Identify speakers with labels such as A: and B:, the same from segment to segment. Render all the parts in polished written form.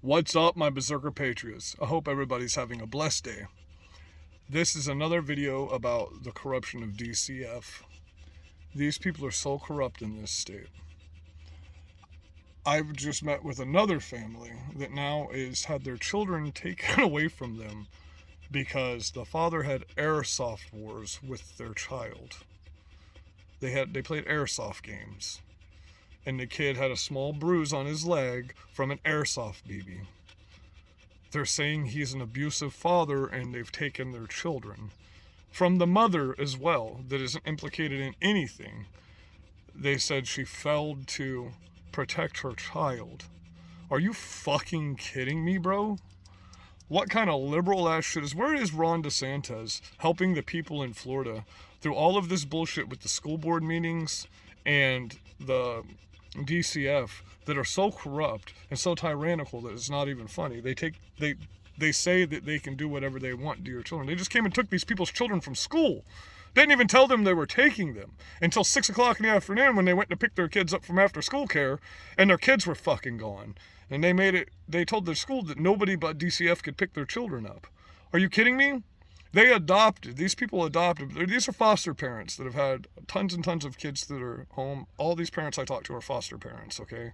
A: What's up, my Berserker Patriots? I hope everybody's having a blessed day. This is another video about the corruption of DCF. These people are so corrupt in this state. I've just met with another family that now is had their children taken away from them because the father had airsoft wars with their child. They played airsoft games. And the kid had a small bruise on his leg from an airsoft BB. They're saying he's an abusive father and they've taken their children. From the mother as well, that isn't implicated in anything. They said she failed to protect her child. Are you fucking kidding me, bro? What kind of liberal ass shit is... Where is Ron DeSantis helping the people in Florida through all of this bullshit with the school board meetings and the DCF that are so corrupt and so tyrannical that it's not even funny? They say that they can do whatever they want to your children. They just came and took these people's children from school. Didn't even tell them they were taking them until 6 o'clock in the afternoon when they went to pick their kids up from after school care, and their kids were fucking gone. And they told their school that nobody but DCF could pick their children up. Are you kidding me? These people adopted, these are foster parents that have had tons and tons of kids that are home. All these parents I talk to are foster parents, okay?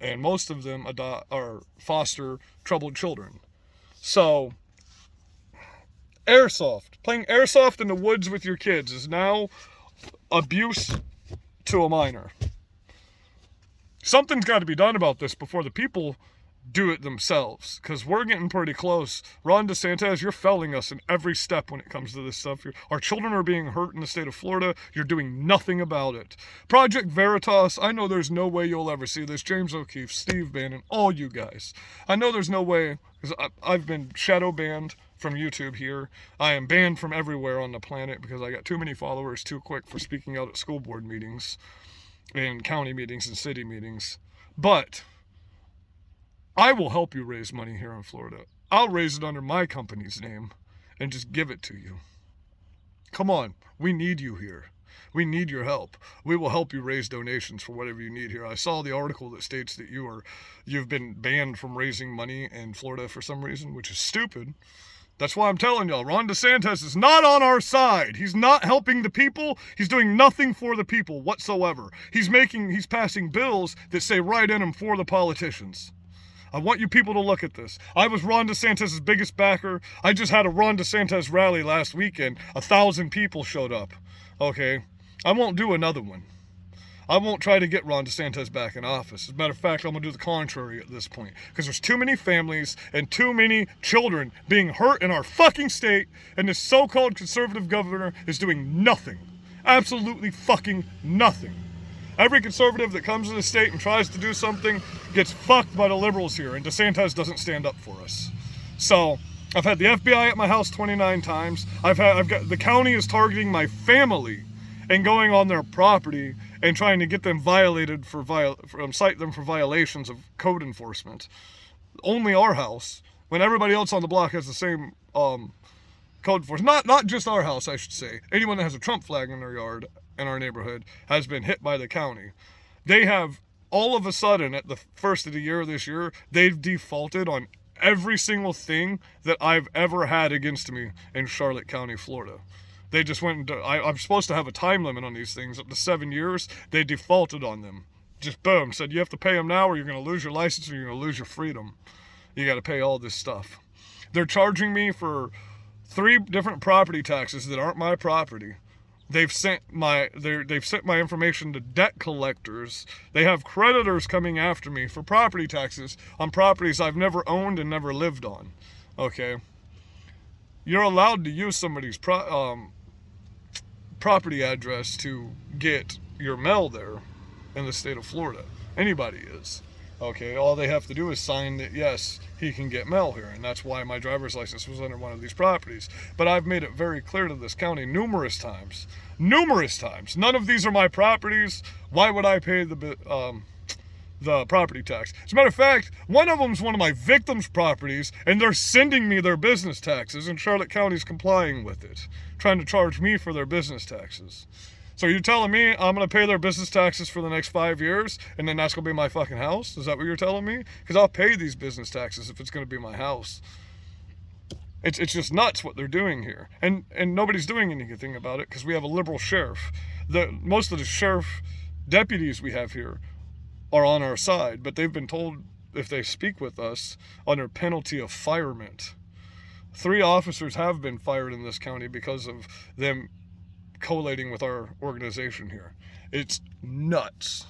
A: And most of them are foster troubled children. So, playing airsoft in the woods with your kids is now abuse to a minor. Something's got to be done about this before the people do it themselves, because we're getting pretty close. Ron DeSantis, you're failing us in every step when it comes to this stuff. Our children are being hurt in the state of Florida. You're doing nothing about it. Project Veritas, I know there's no way you'll ever see this. James O'Keefe, Steve Bannon, all you guys. I know there's no way, because I've been shadow banned from YouTube here. I am banned from everywhere on the planet because I got too many followers too quick for speaking out at school board meetings and county meetings and city meetings. But I will help you raise money here in Florida. I'll raise it under my company's name and just give it to you. Come on, we need you here. We need your help. We will help you raise donations for whatever you need here. I saw the article that states that you've been banned from raising money in Florida for some reason, which is stupid. That's why I'm telling y'all, Ron DeSantis is not on our side. He's not helping the people. He's doing nothing for the people whatsoever. He's passing bills that say write in them for the politicians. I want you people to look at this. I was Ron DeSantis' biggest backer. I just had a Ron DeSantis rally last weekend. 1,000 people showed up. Okay? I won't do another one. I won't try to get Ron DeSantis back in office. As a matter of fact, I'm going to do the contrary at this point. Because there's too many families and too many children being hurt in our fucking state, and this so-called conservative governor is doing nothing. Absolutely fucking nothing. Every conservative that comes to the state and tries to do something gets fucked by the liberals here, and DeSantis doesn't stand up for us. So, I've had the FBI at my house 29 times. The county is targeting my family and going on their property and trying to get them violated cite them for violations of code enforcement. Only our house, when everybody else on the block has the same code enforcement. Not just our house, I should say. Anyone that has a Trump flag in their yard in our neighborhood has been hit by the county. They have, all of a sudden, at the first of the year this year, they've defaulted on every single thing that I've ever had against me in Charlotte County, Florida. They just went into, I'm supposed to have a time limit on these things, up to 7 years. They defaulted on them. Just boom, said you have to pay them now or you're going to lose your license or you're going to lose your freedom. You got to pay all this stuff. They're charging me for 3 different property taxes that aren't my property. They've sent my information to debt collectors. They have creditors coming after me for property taxes on properties I've never owned and never lived on. Okay? You're allowed to use somebody's property address to get your mail there in the state of Florida. Anybody is. Okay, all they have to do is sign that, yes, he can get mail here, and that's why my driver's license was under one of these properties. But I've made it very clear to this county numerous times. None of these are my properties. Why would I pay the property tax? As a matter of fact, one of them's one of my victims' properties, and they're sending me their business taxes, and Charlotte County's complying with it, trying to charge me for their business taxes. So you're telling me I'm going to pay their business taxes for the next 5 years, and then that's going to be my fucking house? Is that what you're telling me? Because I'll pay these business taxes if it's going to be my house. It's just nuts what they're doing here. And nobody's doing anything about it because we have a liberal sheriff. Most of the sheriff deputies we have here are on our side, but they've been told if they speak with us under penalty of firement. 3 officers have been fired in this county because of them collating with our organization here. It's nuts.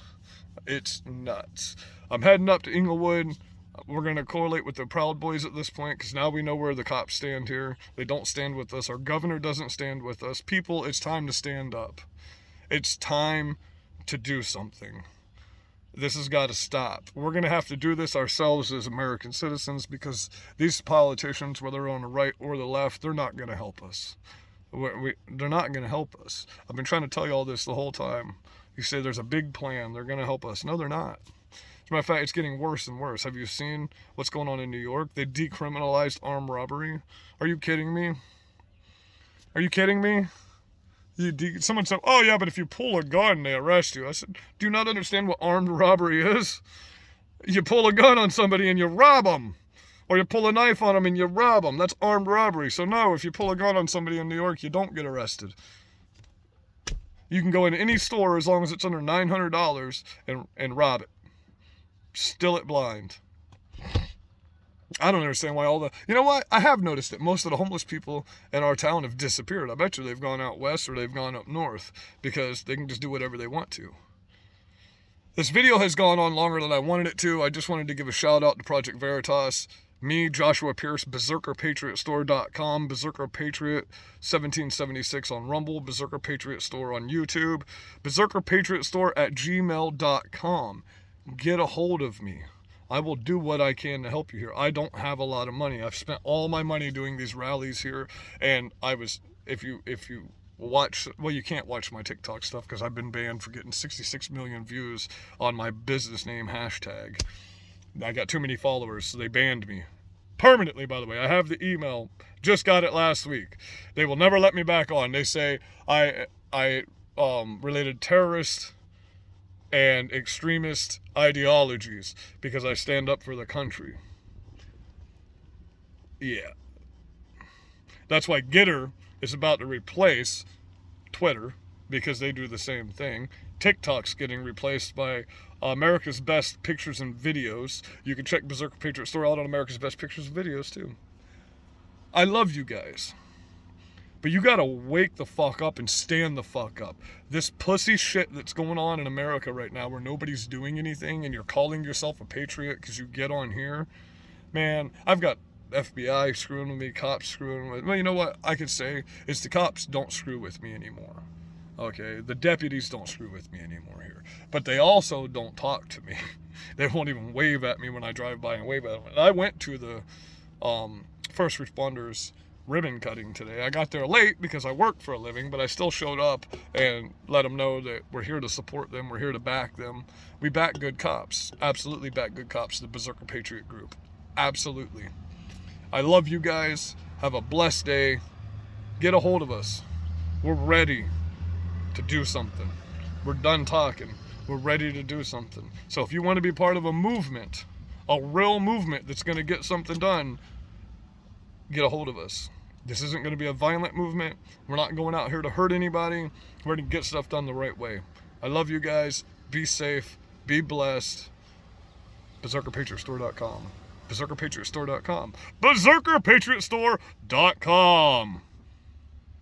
A: It's nuts. I'm heading up to Inglewood. We're going to correlate with the Proud Boys at this point because now we know where the cops stand here. They don't stand with us. Our governor doesn't stand with us. People, it's time to stand up. It's time to do something. This has got to stop. We're going to have to do this ourselves as American citizens because these politicians, whether on the right or the left, they're not going to help us. They're not going to help us. I've been trying to tell you all this the whole time. You say there's a big plan. They're going to help us. No, they're not. As a matter of fact, it's getting worse and worse. Have you seen what's going on in New York? They decriminalized armed robbery. Are you kidding me? Are you kidding me? Someone said, oh yeah, but if you pull a gun, they arrest you. I said, do you not understand what armed robbery is? You pull a gun on somebody and you rob them. Or you pull a knife on them and you rob them. That's armed robbery. So no, if you pull a gun on somebody in New York, you don't get arrested. You can go in any store as long as it's under $900 and rob it. Steal it blind. I don't understand why all the... You know what? I have noticed that most of the homeless people in our town have disappeared. I bet you they've gone out west or they've gone up north because they can just do whatever they want to. This video has gone on longer than I wanted it to. I just wanted to give a shout out to Project Veritas. Me, Joshua Pierce, BerserkerPatriotStore.com, Berserker Patriot 1776 on Rumble, Berserker Patriot Store on YouTube, BerserkerPatriotStore@gmail.com. Get a hold of me. I will do what I can to help you here. I don't have a lot of money. I've spent all my money doing these rallies here, and if you watch, well, you can't watch my TikTok stuff because I've been banned for getting 66 million views on my business name hashtag. I got too many followers, so they banned me. Permanently, by the way. I have the email. Just got it last week. They will never let me back on. They say I related terrorist and extremist ideologies because I stand up for the country. Yeah. That's why Getter is about to replace Twitter because they do the same thing. TikTok's getting replaced by America's Best Pictures and Videos. You can check Berserker Patriot Store out on America's Best Pictures and Videos too. I love you guys. But you gotta wake the fuck up and stand the fuck up. This pussy shit that's going on in America right now where nobody's doing anything and you're calling yourself a patriot because you get on here. Man, I've got FBI screwing with me, cops screwing with me. Well, you know what I could say is the cops don't screw with me anymore. Okay, the deputies don't screw with me anymore here. But they also don't talk to me. They won't even wave at me when I drive by and wave at them. And I went to the first responders ribbon cutting today. I got there late because I work for a living, but I still showed up and let them know that we're here to support them. We're here to back them. We back good cops. Absolutely back good cops, the Berserker Patriot group. Absolutely. I love you guys. Have a blessed day. Get a hold of us. We're ready to do something. We're done talking. We're ready to do something. So if you want to be part of a movement, a real movement that's going to get something done, get a hold of us. This isn't going to be a violent movement. We're not going out here to hurt anybody. We're going to get stuff done the right way. I love you guys. Be safe. Be blessed. BerserkerPatriotStore.com. BerserkerPatriotStore.com. BerserkerPatriotStore.com.